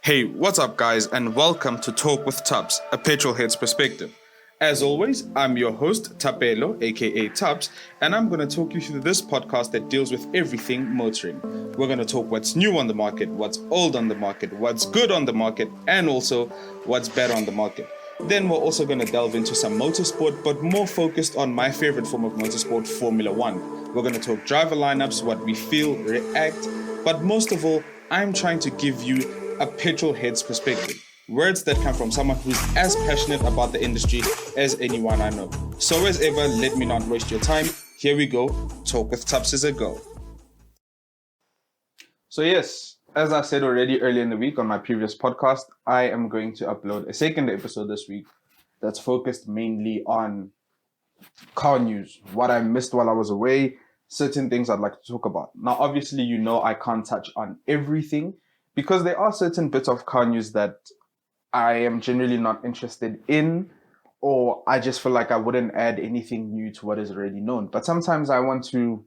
Hey, what's up, guys, and welcome to Talk with Tubbs, a petrolhead's perspective. As always, I'm your host, Tapelo, aka Tubbs, and I'm going to talk you through this podcast that deals with everything motoring. We're going to talk what's new on the market, what's old on the market, what's good on the market, and also what's bad on the market. Then we're also going to delve into some motorsport, but more focused on my favorite form of motorsport, Formula One. We're going to talk driver lineups, what we feel, react, but most of all, I'm trying to give you a petrol head's perspective. Words that come from someone who's as passionate about the industry as anyone I know. So as ever, let me not waste your time. Here we go. Talk with Tubbs is a go. So yes, as I said already earlier in the week on my previous podcast, I am going to upload a second episode this week that's focused mainly on car news, what I missed while I was away, certain things I'd like to talk about. Now, obviously, you know I can't touch on everything because there are certain bits of car news that I am generally not interested in, or I just feel like I wouldn't add anything new to what is already known. But sometimes I want to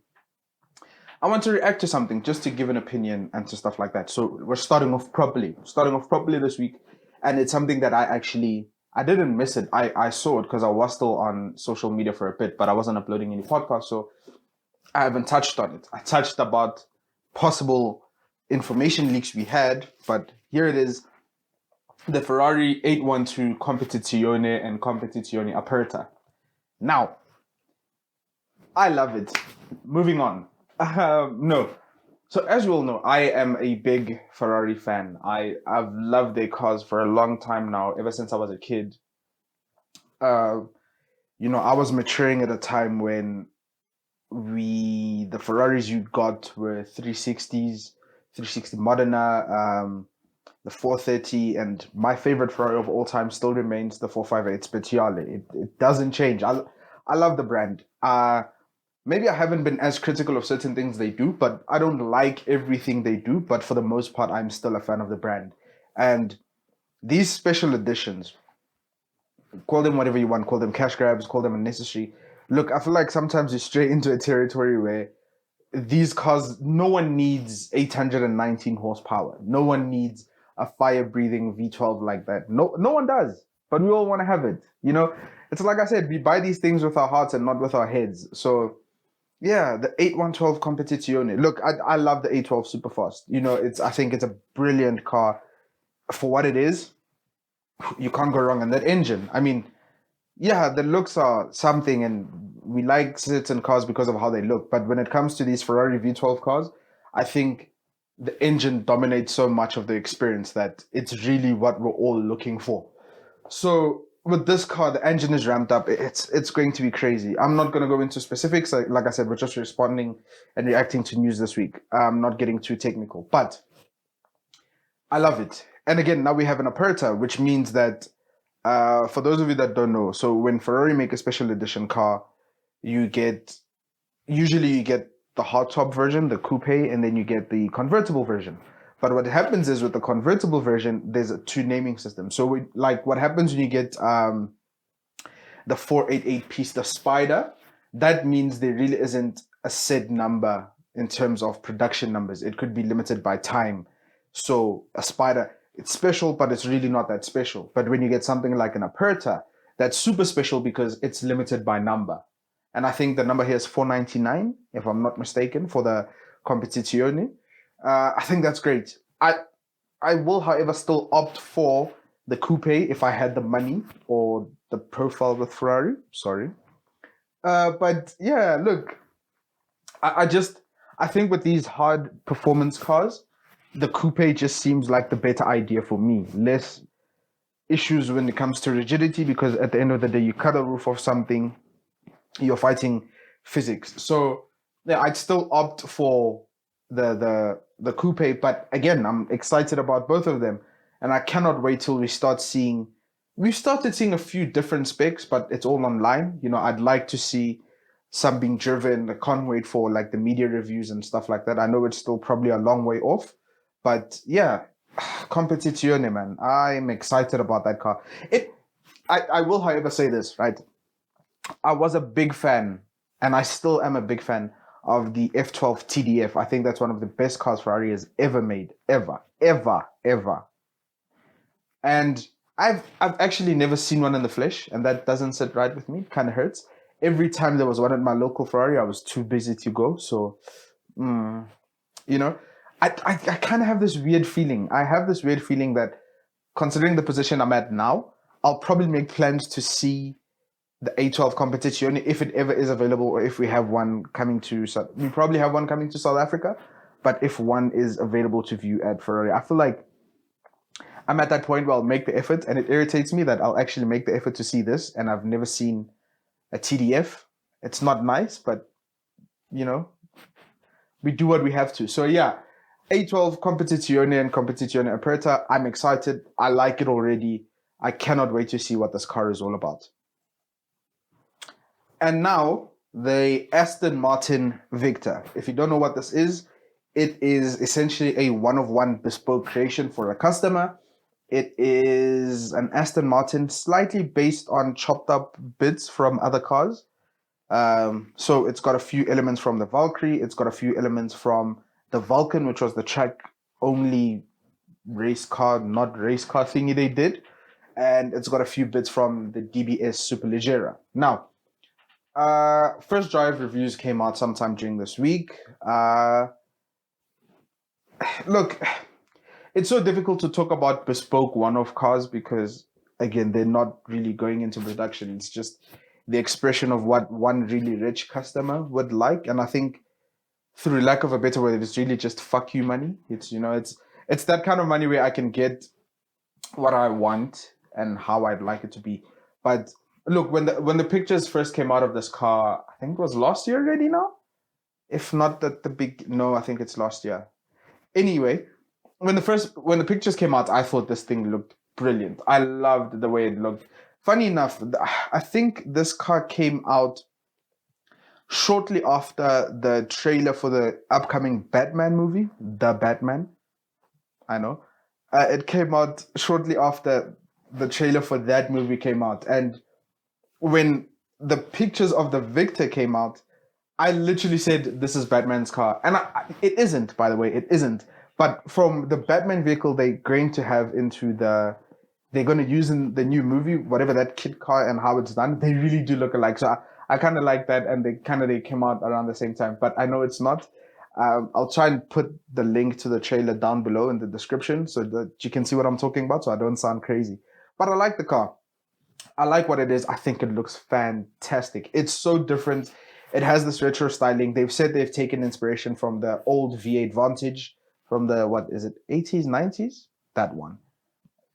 react to something just to give an opinion and to stuff like that. So we're starting off properly this week, and it's something that I didn't miss it. I saw it because I was still on social media for a bit, but I wasn't uploading any podcasts, so I haven't touched on it. I touched about possible information leaks we had, but here it is. The Ferrari 812 Competizione and Competizione Aperta. Now, I love it. Moving on. No. So as you all know, I am a big Ferrari fan. I've loved their cars for a long time now, ever since I was a kid. I was maturing at a time when the Ferraris you got were 360s, 360 Modena, the 430, and my favorite Ferrari of all time still remains the 458 Speciale. It doesn't change. I love the brand. Maybe I haven't been as critical of certain things they do, but I don't like everything they do. But for the most part, I'm still a fan of the brand. And these special editions, call them whatever you want, call them cash grabs, call them unnecessary. Look, I feel like sometimes you stray into a territory where these cars, no one needs 819 horsepower. No one needs a fire-breathing V12 like that. No one does. But we all want to have it. It's like I said, we buy these things with our hearts and not with our heads. So yeah, the 8112 Competizione. Look, I love the 812 Superfast. I think it's a brilliant car for what it is. You can't go wrong on that engine. I mean, yeah, the looks are something, and we like certain cars because of how they look. But when it comes to these Ferrari V12 cars, I think the engine dominates so much of the experience that it's really what we're all looking for. So with this car, the engine is ramped up. It's going to be crazy. I'm not going to go into specifics. Like I said, we're just responding and reacting to news this week. I'm not getting too technical, but I love it. And again, now we have an Aperta, which means that for those of you that don't know, so when Ferrari make a special edition car, usually you get the hardtop version, the coupe, and then you get the convertible version. But what happens is with the convertible version, there's a two naming system. So what happens when you get the 488 piece, the Spider, that means there really isn't a set number in terms of production numbers. It could be limited by time. So a Spider, it's special, but it's really not that special. But when you get something like an Aperta, that's super special because it's limited by number. And I think the number here is 499, if I'm not mistaken, for the Competizione. I think that's great. I will, however, still opt for the coupe if I had the money or the profile with Ferrari. Sorry. But yeah, look, I think with these hard performance cars, the coupe just seems like the better idea for me. Less issues when it comes to rigidity, because at the end of the day, you cut a roof off something, you're fighting physics. So yeah, I'd still opt for the coupe, but again, I'm excited about both of them, and I cannot wait till we started seeing a few different specs, but it's all online. I'd like to see some being driven. I can't wait for like the media reviews and stuff like that. I know it's still probably a long way off, but yeah, Competizione, man. I'm excited about that car. I will, however, say this, right? I was a big fan, and I still am a big fan of the F12 TDF. I think that's one of the best cars Ferrari has ever made. Ever, ever, ever. And I've actually never seen one in the flesh, and that doesn't sit right with me. It kind of hurts. Every time there was one at my local Ferrari, I was too busy to go. So, you know, I kind of have this weird feeling. I have this weird feeling that, considering the position I'm at now, I'll probably make plans to see the A12 Competizione if it ever is available, or if we have one coming to we probably have one coming to South Africa. But if one is available to view at Ferrari, I feel like I'm at that point where I'll make the effort, and it irritates me that I'll actually make the effort to see this, and I've never seen a TDF. It's not nice, but you know, we do what we have to. So yeah, A12 Competizione and Competizione Aperta. I'm excited. I like it already. I cannot wait to see what this car is all about. And now the Aston Martin Victor. If you don't know what this is, it is essentially a one-of-one bespoke creation for a customer. It is an Aston Martin slightly based on chopped up bits from other cars. So it's got a few elements from the Valkyrie. It's got a few elements from the Vulcan, which was the track-only race car, not race car thingy they did. And it's got a few bits from the DBS Superleggera. Now, first drive reviews came out sometime during this week. Look, it's so difficult to talk about bespoke one-off cars because, again, they're not really going into production. It's just the expression of what one really rich customer would like. And I think, through lack of a better word, it's really just fuck you money. It's, you know, it's that kind of money where I can get what I want and how I'd like it to be. But look, when the pictures first came out of this car, I think it was last year already now? If not no, I think it's last year. Anyway, when the pictures came out, I thought this thing looked brilliant. I loved the way it looked. Funny enough, I think this car came out shortly after the trailer for the upcoming Batman movie, The Batman. I know. It came out shortly after the trailer for that movie came out. And when the pictures of the Victor came out, I literally said, this is Batman's car. And it isn't, by the way, it isn't. But from the Batman vehicle they're going to have they're going to use in the new movie, whatever that kit car and how it's done, they really do look alike. So I kind of like that. And they came out around the same time. But I know it's not. I'll try and put the link to the trailer down below in the description so that you can see what I'm talking about, so I don't sound crazy. But I like the car. I like what it is. I think it looks fantastic. It's so different. It has this retro styling. They've said they've taken inspiration from the old V8 Vantage from the, what is it, 80s, 90s? That one.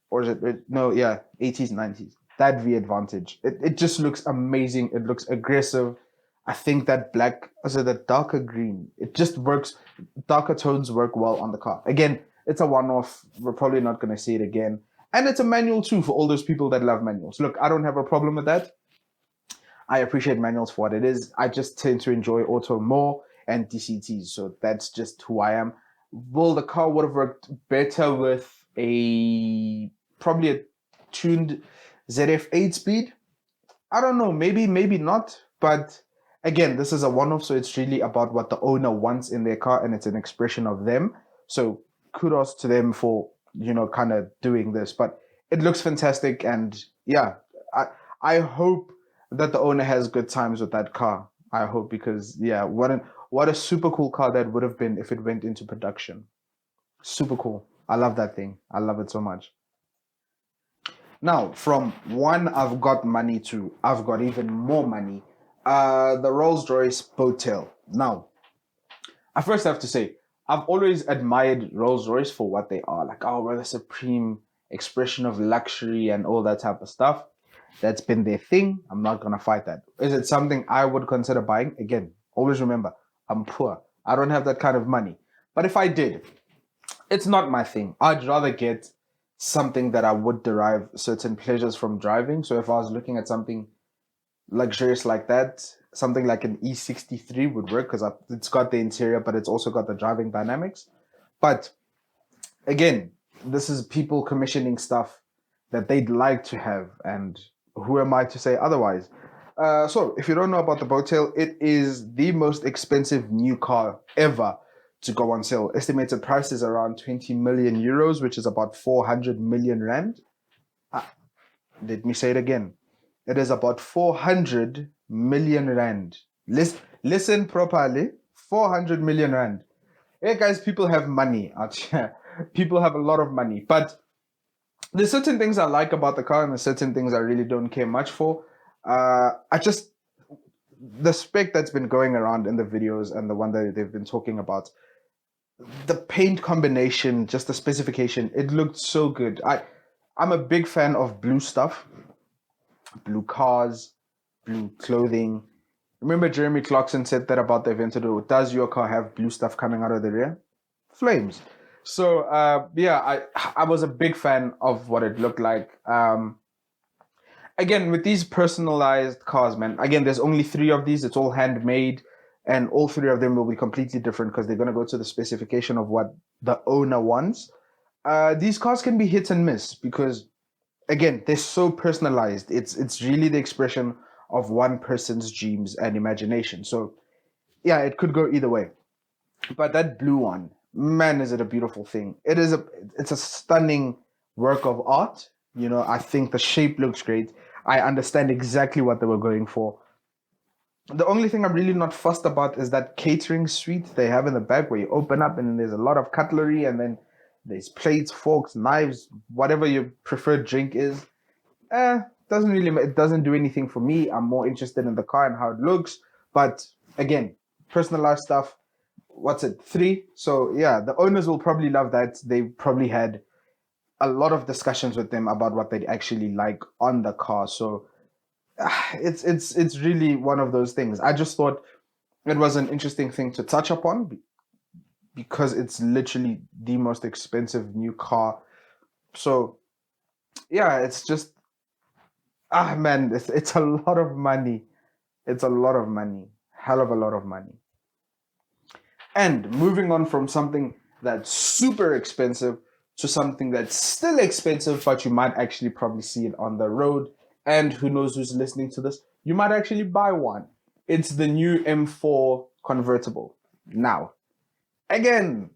Or is it, no, yeah, 80s, 90s. That V8 Vantage. It just looks amazing. It looks aggressive. I think that black, that darker green, it just works. Darker tones work well on the car. Again, it's a one-off. We're probably not going to see it again. And it's a manual too for all those people that love manuals. Look, I don't have a problem with that. I appreciate manuals for what it is. I just tend to enjoy auto more and DCTs. So that's just who I am. Will the car would have worked better with probably a tuned ZF 8-speed? I don't know. Maybe not. But again, this is a one-off. So it's really about what the owner wants in their car. And it's an expression of them. So kudos to them for, kind of doing this. But it looks fantastic. And yeah, I hope that the owner has good times with that car. I hope, because yeah, what a super cool car that would have been if it went into production. Super cool. I love that thing. I love it so much. Now, from one I've got money to I've got even more money, the Rolls-Royce boat tail. Now, I first have to say, I've always admired Rolls-Royce for what they are. Like, we're the supreme expression of luxury and all that type of stuff. That's been their thing. I'm not going to fight that. Is it something I would consider buying? Again, always remember, I'm poor. I don't have that kind of money. But if I did, it's not my thing. I'd rather get something that I would derive certain pleasures from driving. So if I was looking at something luxurious like that, something like an E63 would work because it's got the interior, but it's also got the driving dynamics. But again, this is people commissioning stuff that they'd like to have, and who am I to say otherwise? So if you don't know about the Boattail, it is the most expensive new car ever to go on sale. Estimated price is around 20 million euros, which is about 400 million rand. Let me say it again. It is about 400 million rand. Listen properly. 400 million rand. Hey guys, people have money out here. People have a lot of money. But there's certain things I like about the car and there's certain things I really don't care much for. The spec that's been going around in the videos and the one that they've been talking about, the paint combination, just the specification, it looked so good. I'm a big fan of blue stuff, blue cars, blue clothing. Remember Jeremy Clarkson said that about the Aventador. Does your car have blue stuff coming out of the rear? Flames. So I was a big fan of what it looked like. Again, with these personalized cars, man, again, there's only 3 of these. It's all handmade. And all 3 of them will be completely different because they're going to go to the specification of what the owner wants. These cars can be hit and miss because, again, they're so personalized. It's really the expression of one person's dreams and imagination. So, yeah, it could go either way. But that blue one, man, is it a beautiful thing. It's a stunning work of art. I think the shape looks great. I understand exactly what they were going for. The only thing I'm really not fussed about is that catering suite they have in the back where you open up and then there's a lot of cutlery and then there's plates, forks, knives, whatever your preferred drink is. It doesn't do anything for me. I'm more interested in the car and how it looks. But again, personalized stuff. What's it? 3. So yeah, the owners will probably love that. They probably had a lot of discussions with them about what they'd actually like on the car. So it's really one of those things. I just thought it was an interesting thing to touch upon because it's literally the most expensive new car. So yeah, it's just man, it's a lot of money. It's a lot of money. Hell of a lot of money. And moving on from something that's super expensive to something that's still expensive, but you might actually probably see it on the road. And who knows who's listening to this? You might actually buy one. It's the new M4 Convertible. Now, again,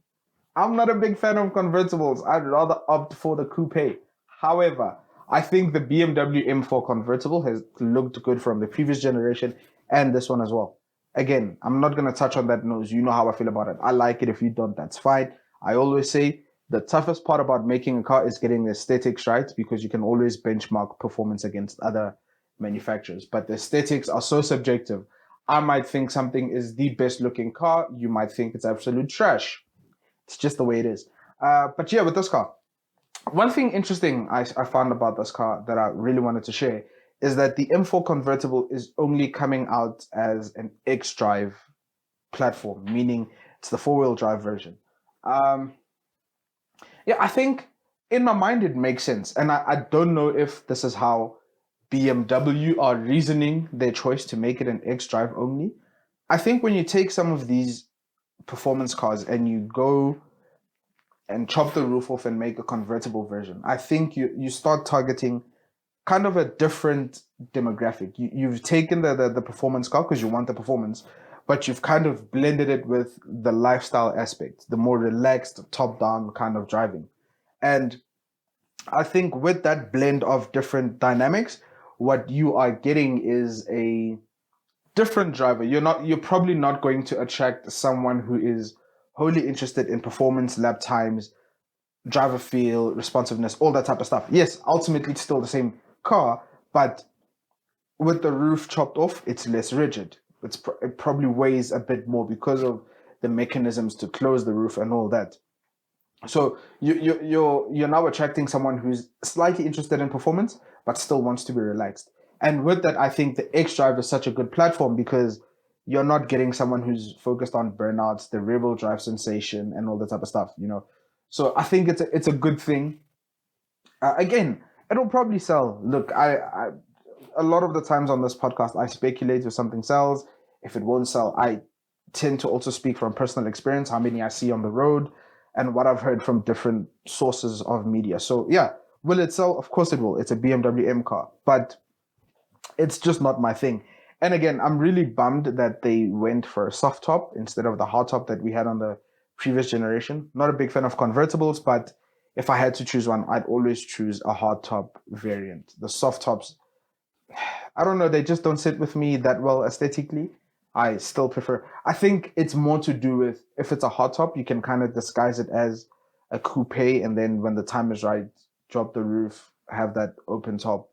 I'm not a big fan of convertibles. I'd rather opt for the coupe. However, I think the BMW M4 Convertible has looked good from the previous generation and this one as well. Again, I'm not going to touch on that nose. You know how I feel about it. I like it. If you don't, that's fine. I always say the toughest part about making a car is getting the aesthetics right because you can always benchmark performance against other manufacturers. But the aesthetics are so subjective. I might think something is the best looking car. You might think it's absolute trash. It's just the way it is. But yeah, with this car, one thing interesting I found about this car that I really wanted to share is that the M4 Convertible is only coming out as an X-Drive platform, meaning it's the 4-wheel drive version. Yeah, I think in my mind it makes sense. And I don't know if this is how BMW are reasoning their choice to make it an X-Drive only. I think when you take some of these performance cars and you go and chop the roof off and make a convertible version, I think you start targeting kind of a different demographic. You've taken the performance car because you want the performance, but you've kind of blended it with the lifestyle aspect, the more relaxed, top-down kind of driving. And I think with that blend of different dynamics, what you are getting is a different driver. You're probably not going to attract someone who is wholly interested in performance, lap times, driver feel, responsiveness, all that type of stuff. Yes, ultimately it's still the same car, but with the roof chopped off, it's less rigid. It probably weighs a bit more because of the mechanisms to close the roof and all that. So you're now attracting someone who's slightly interested in performance, but still wants to be relaxed. And with that, I think the X-Drive is such a good platform because you're not getting someone who's focused on burnouts, the rear-wheel drive sensation, and all that type of stuff. So I think it's a good thing. Again, it'll probably sell. Look, I a lot of the times on this podcast, I speculate if something sells. If it won't sell, I tend to also speak from personal experience, how many I see on the road, and what I've heard from different sources of media. So yeah, will it sell? Of course it will. It's a BMW M car, but it's just not my thing. And again, I'm really bummed that they went for a soft top instead of the hard top that we had on the previous generation. Not a big fan of convertibles, but if I had to choose one, I'd always choose a hardtop variant. The soft tops, I don't know, they just don't sit with me that well aesthetically. I still prefer. I think it's more to do with if it's a hardtop, you can kind of disguise it as a coupe, and then when the time is right, drop the roof, have that open top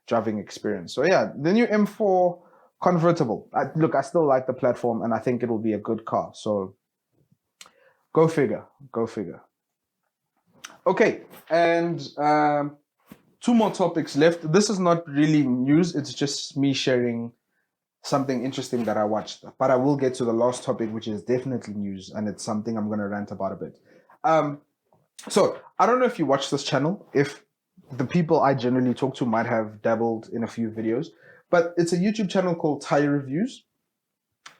driving experience. So yeah, the new M4 Convertible. Look, I still like the platform, and I think it will be a good car. So go figure. Go figure. Okay, and two more topics left. This is not really news. It's just me sharing something interesting that I watched. But I will get to the last topic, which is definitely news, and it's something I'm going to rant about a bit. So I don't know if you watch this channel. If the people I generally talk to might have dabbled in a few videos, but it's a YouTube channel called Tyre Reviews,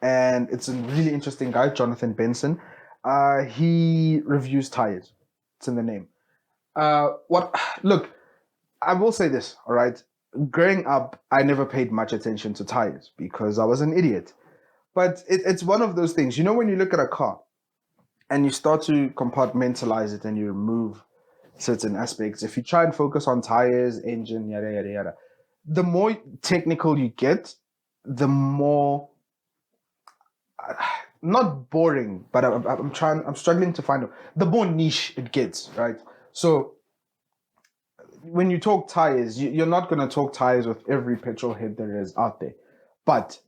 and it's a really interesting guy, Jonathan Benson. He reviews tires. It's in the name. Look, I will say this, all right? Growing up, I never paid much attention to tires because I was an idiot. But it's one of those things, when you look at a car and you start to compartmentalize it and you remove certain aspects, if you try and focus on tires, engine, yada, yada, yada, the more technical you get, the more, not boring, but I'm struggling to find the more niche it gets, right? So when you talk tires, you're not going to talk tires with every petrol head there is out there. But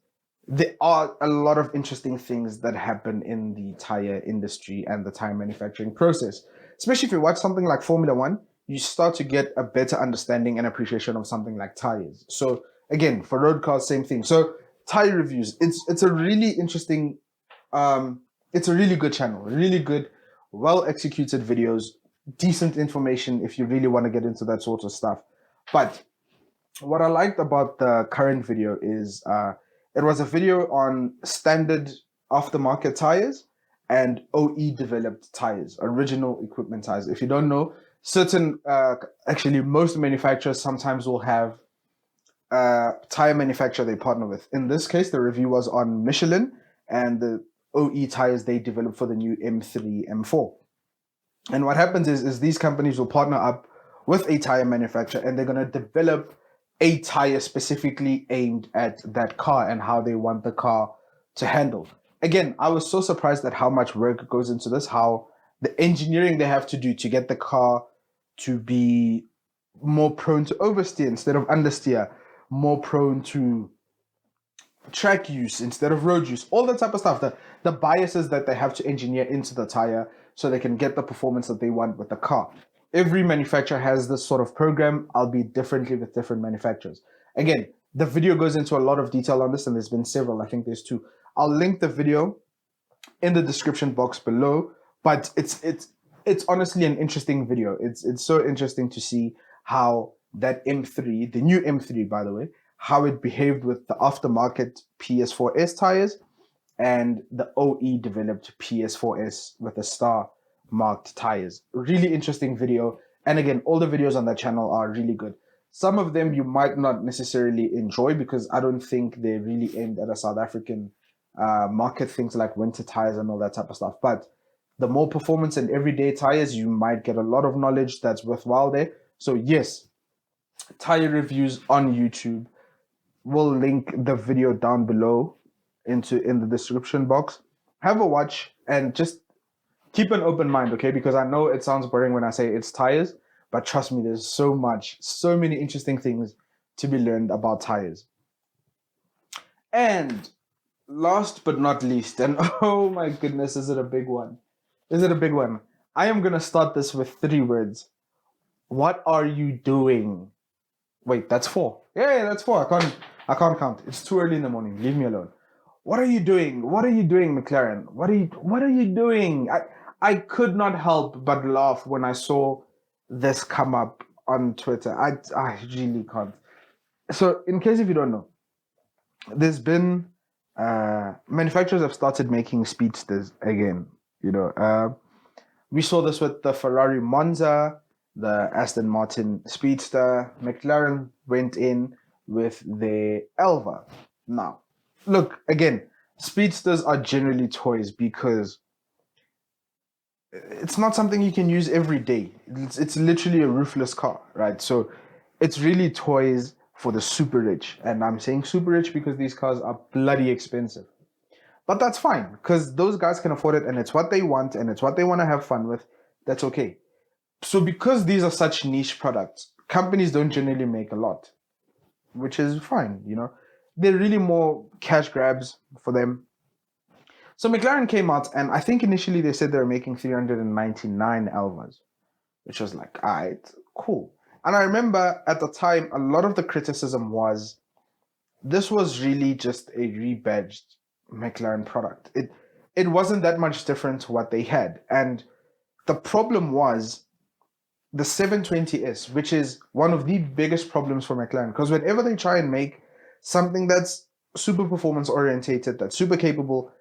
there are a lot of interesting things that happen in the tire industry and the tire manufacturing process. Especially if you watch something like Formula One, you start to get a better understanding and appreciation of something like tires. So again, for road cars, same thing. So Tyre Reviews, it's a really interesting, it's a really good channel, really good, well executed videos, decent information if you really want to get into that sort of stuff. But what I liked about the current video is it was a video on standard aftermarket tires and OE developed tires, original equipment tires. If you don't know, actually most manufacturers sometimes will have tire manufacturer they partner with. In this case, the review was on Michelin and the OE tires they developed for the new M3, M4. And what happens is these companies will partner up with a tire manufacturer and they're going to develop a tire specifically aimed at that car and how they want the car to handle. Again, I was so surprised at how much work goes into this, how the engineering they have to do to get the car to be more prone to oversteer instead of understeer, more prone to track use instead of road use, all that type of stuff, the biases that they have to engineer into the tire so they can get the performance that they want with the car. Every manufacturer has this sort of program, albeit differently with different manufacturers. Again, the video goes into a lot of detail on this, and there's been several. I think there's two. I'll link the video in the description box below, but it's honestly an interesting video. It's so interesting to see how that M3, the new M3 by the way, how it behaved with the aftermarket PS4S tires and the OE developed PS4S with the star marked tires. Really interesting video. And again, all the videos on that channel are really good. Some of them you might not necessarily enjoy because I don't think they're really aimed at a South African market, things like winter tires and all that type of stuff. But the more performance and everyday tires, you might get a lot of knowledge that's worthwhile there. So yes, Tyre Reviews on YouTube. We'll link the video down below in the description box. Have a watch and just keep an open mind, okay? Because I know it sounds boring when I say it's tires, but trust me, there's so many interesting things to be learned about tires. And last but not least, and oh my goodness, is it a big one? Is it a big one? I am gonna start this with 3 words. What are you doing? Wait, that's 4. Yeah, that's 4. I can't count. It's too early in the morning. Leave me alone. What are you doing? What are you doing, McLaren? What are you doing? I could not help but laugh when I saw this come up on Twitter. I really can't. So, in case if you don't know, there's been manufacturers have started making speedsters again. We saw this with the Ferrari Monza, the Aston Martin Speedster. McLaren went in with the Elva. Now, look, again, speedsters are generally toys because it's not something you can use every day. It's literally a roofless car, right? So it's really toys for the super rich. And I'm saying super rich because these cars are bloody expensive. But that's fine because those guys can afford it and it's what they want and it's what they want to have fun with. That's okay. So because these are such niche products, companies don't generally make a lot, which is fine, you know. They're really more cash grabs for them. So McLaren came out and I think initially they said they were making 399 Elvas, which was like, all right, cool. And I remember at the time, a lot of the criticism was this was really just a rebadged McLaren product. It wasn't that much different to what they had. And the problem was the 720S, which is one of the biggest problems for McLaren. Because whenever they try and make something that's super performance orientated, that's super capable,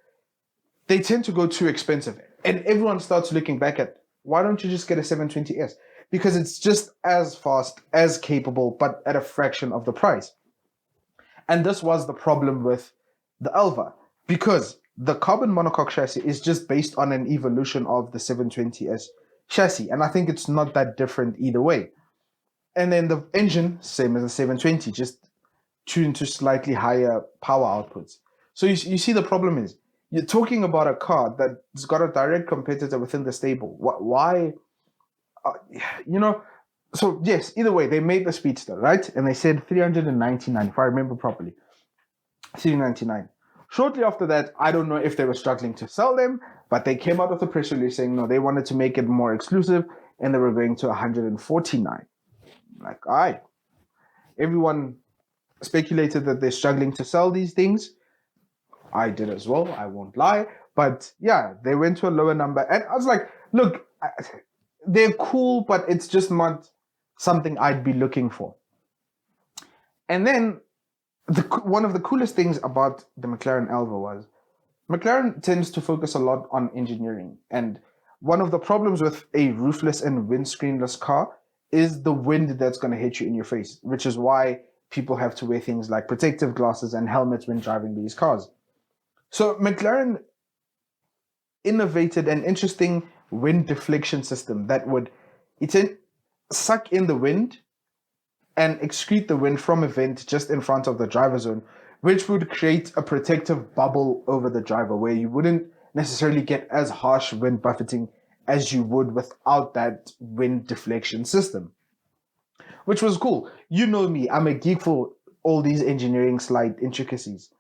they tend to go too expensive. And everyone starts looking back at, why don't you just get a 720S? Because it's just as fast, as capable, but at a fraction of the price. And this was the problem with the Elva, because the carbon monocoque chassis is just based on an evolution of the 720S chassis. And I think it's not that different either way. And then the engine, same as the 720, just tuned to slightly higher power outputs. So you see the problem is, you're talking about a car that's got a direct competitor within the stable. Why? You know, so yes, either way, they made the Speedster, right? And they said 399, if I remember properly. 399. Shortly after that, I don't know if they were struggling to sell them, but they came out with a press release saying, no, they wanted to make it more exclusive, and they were going to 149. Like, all right. Everyone speculated that they're struggling to sell these things. I did as well, I won't lie. But yeah, they went to a lower number. And I was like, look, they're cool, but it's just not something I'd be looking for. And then one of the coolest things about the McLaren Elva was McLaren tends to focus a lot on engineering. And one of the problems with a roofless and windscreenless car is the wind that's going to hit you in your face, which is why people have to wear things like protective glasses and helmets when driving these cars. So McLaren innovated an interesting wind deflection system that would suck in the wind and excrete the wind from a vent just in front of the driver zone, which would create a protective bubble over the driver where you wouldn't necessarily get as harsh wind buffeting as you would without that wind deflection system, which was cool. You know me, I'm a geek for all these engineering slight intricacies.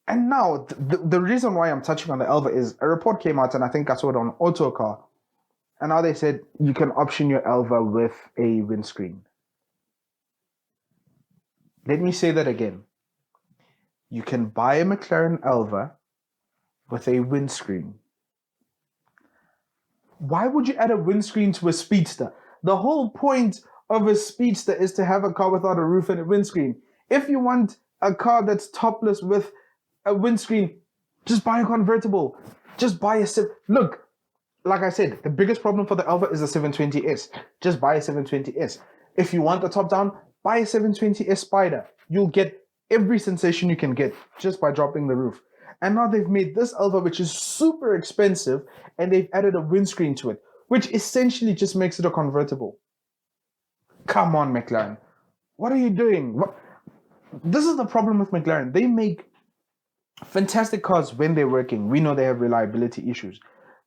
And now, the reason why I'm touching on the Elva is a report came out, and I think I saw it on Autocar, and now they said you can option your Elva with a windscreen. Let me say that again. You can buy a McLaren Elva with a windscreen. Why would you add a windscreen to a Speedster? The whole point of a Speedster is to have a car without a roof and a windscreen. If you want a car that's topless with a windscreen, just buy a convertible. Just buy a look, like I said, the biggest problem for the Elva is the 720S. Just buy a 720S. If you want the top down, buy a 720S Spider. You'll get every sensation you can get just by dropping the roof. And now they've made this Elva, which is super expensive, and they've added a windscreen to it, which essentially just makes it a convertible. Come on, McLaren. What are you doing? This is the problem with McLaren. They make fantastic cars when they're working. We know they have reliability issues,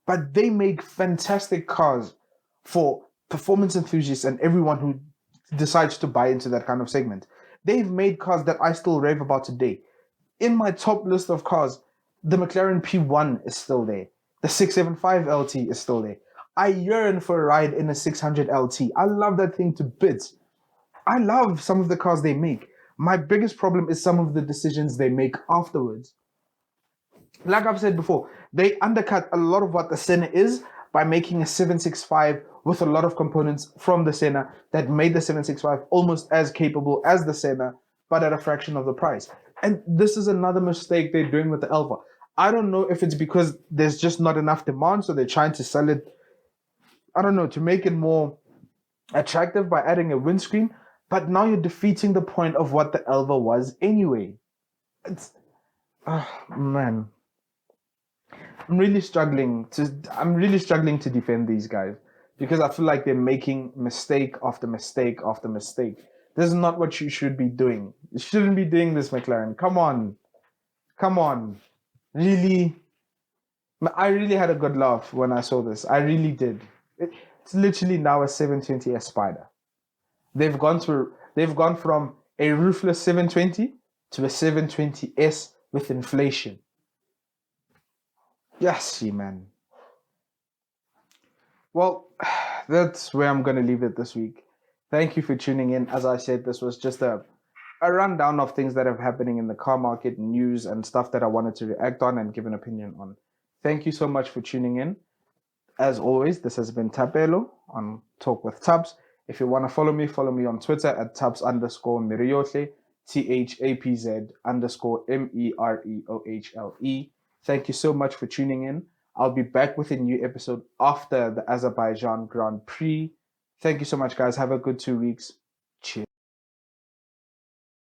but they make fantastic cars for performance enthusiasts and everyone who decides to buy into that kind of segment. They've made cars that I still rave about today. In my top list of cars, the McLaren P1 is still there. The 675 LT is still there. I yearn for a ride in a 600 LT. I love that thing to bits. I love some of the cars they make. My biggest problem is some of the decisions they make afterwards. Like I've said before, they undercut a lot of what the Senna is by making a 765 with a lot of components from the Senna that made the 765 almost as capable as the Senna, but at a fraction of the price. And this is another mistake they're doing with the Elva. I don't know if it's because there's just not enough demand, so they're trying to sell it, I don't know, to make it more attractive by adding a windscreen, but now you're defeating the point of what the Elva was anyway. It's, man. I'm really struggling to defend these guys because I feel like they're making mistake after mistake after mistake. This is not what you should be doing. You shouldn't be doing this, McLaren. Come on. Come on. Really? I really had a good laugh when I saw this. I really did. It's literally now a 720S Spider. They've gone from a roofless 720 to a 720S with inflation. Yes, man. Well, that's where I'm going to leave it this week. Thank you for tuning in. As I said, this was just a rundown of things that are happening in the car market, news, and stuff that I wanted to react on and give an opinion on. Thank you so much for tuning in. As always, this has been Tapelo on Talk with Tubbs. If you want to follow me on Twitter at Tubbs_Meriohle, THAPZ_MEREOHLE. Thank you so much for tuning in. I'll be back with a new episode after the Azerbaijan Grand Prix. Thank you so much, guys. Have a good 2 weeks. Cheers.